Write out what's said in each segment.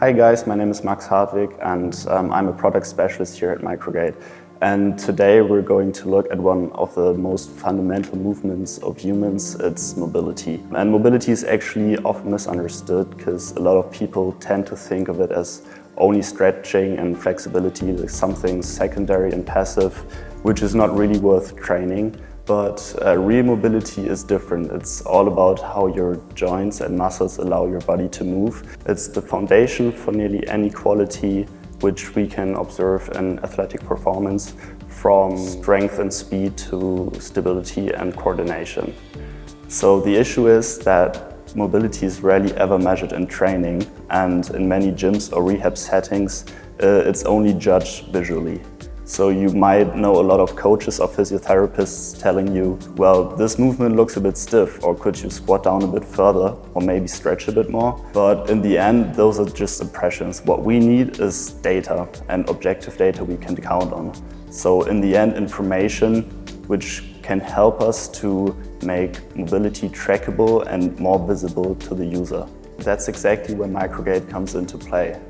Hi guys, my name is Hartwig and I'm a product specialist here at Microgate. And today we're going to look at one of the most fundamental movements of humans, it's mobility. And mobility is actually often misunderstood because a lot of people tend to think of it as only stretching and flexibility, like something secondary and passive, which is not really worth training. But real mobility is different. It's all about how your joints and muscles allow your body to move. It's the foundation for nearly any quality which we can observe in athletic performance, from strength and speed to stability and coordination. So the issue is that mobility is rarely ever measured in training, and in many gyms or rehab settings, it's only judged visually. So you might know a lot of coaches or physiotherapists telling you, well, this movement looks a bit stiff, or could you squat down a bit further, or maybe stretch a bit more? But in the end, those are just impressions. What we need is data, and objective data we can count on. So in the end, information which can help us to make mobility trackable and more visible to the user. That's exactly where Microgate comes into play.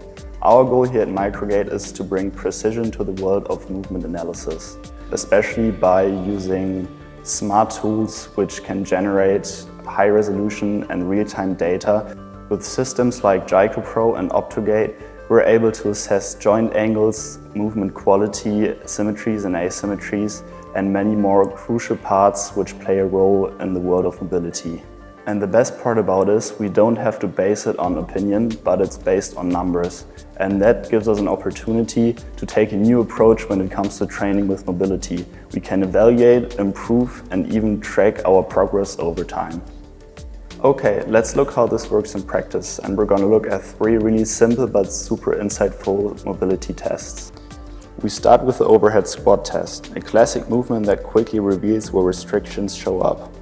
Our goal here at Microgate is to bring precision to the world of movement analysis, especially by using smart tools which can generate high resolution and real-time data. With systems like GykoPro and OptoGait, we're able to assess joint angles, movement quality, symmetries and asymmetries, and many more crucial parts which play a role in the world of mobility. And the best part about this, we don't have to base it on opinion, but it's based on numbers. And that gives us an opportunity to take a new approach when it comes to training with mobility. We can evaluate, improve, and even track our progress over time. Okay, let's look how this works in practice. And we're gonna look at 3 really simple but super insightful mobility tests. We start with the overhead squat test, a classic movement that quickly reveals where restrictions show up,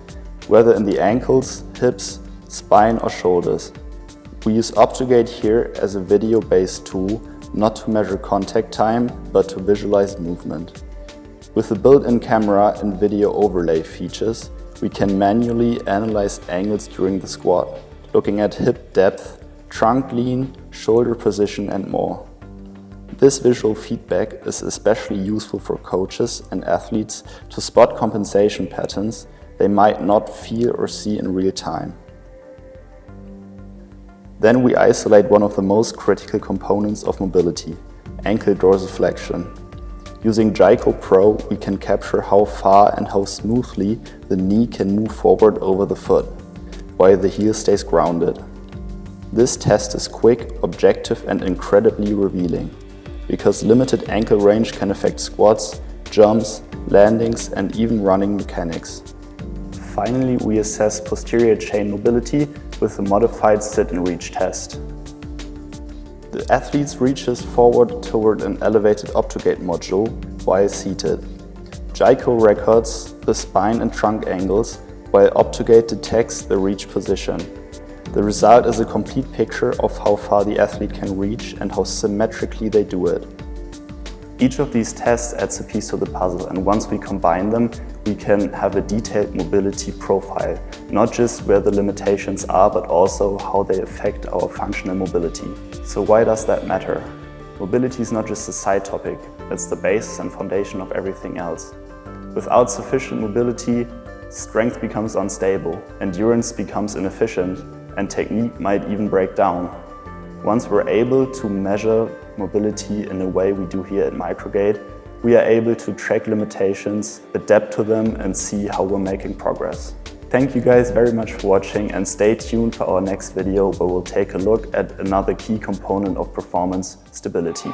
whether in the ankles, hips, spine or shoulders. We use OptoGait here as a video-based tool, not to measure contact time, but to visualize movement. With the built-in camera and video overlay features, we can manually analyze angles during the squat, looking at hip depth, trunk lean, shoulder position and more. This visual feedback is especially useful for coaches and athletes to spot compensation patterns they might not feel or see in real time. Then we isolate one of the most critical components of mobility, ankle dorsiflexion. Using GykoPro, we can capture how far and how smoothly the knee can move forward over the foot, while the heel stays grounded. This test is quick, objective and incredibly revealing, because limited ankle range can affect squats, jumps, landings and even running mechanics. Finally, we assess posterior chain mobility with a modified sit and reach test. The athlete reaches forward toward an elevated OptoGait module while seated. Gyko records the spine and trunk angles, while OptoGait detects the reach position. The result is a complete picture of how far the athlete can reach and how symmetrically they do it. Each of these tests adds a piece to the puzzle, and once we combine them, we can have a detailed mobility profile, not just where the limitations are, but also how they affect our functional mobility. So why does that matter? Mobility is not just a side topic, it's the basis and foundation of everything else. Without sufficient mobility, strength becomes unstable, endurance becomes inefficient, and technique might even break down. Once we're able to measure mobility in a way we do here at Microgate, we are able to track limitations, adapt to them and see how we're making progress. Thank you guys very much for watching, and stay tuned for our next video where we'll take a look at another key component of performance, stability.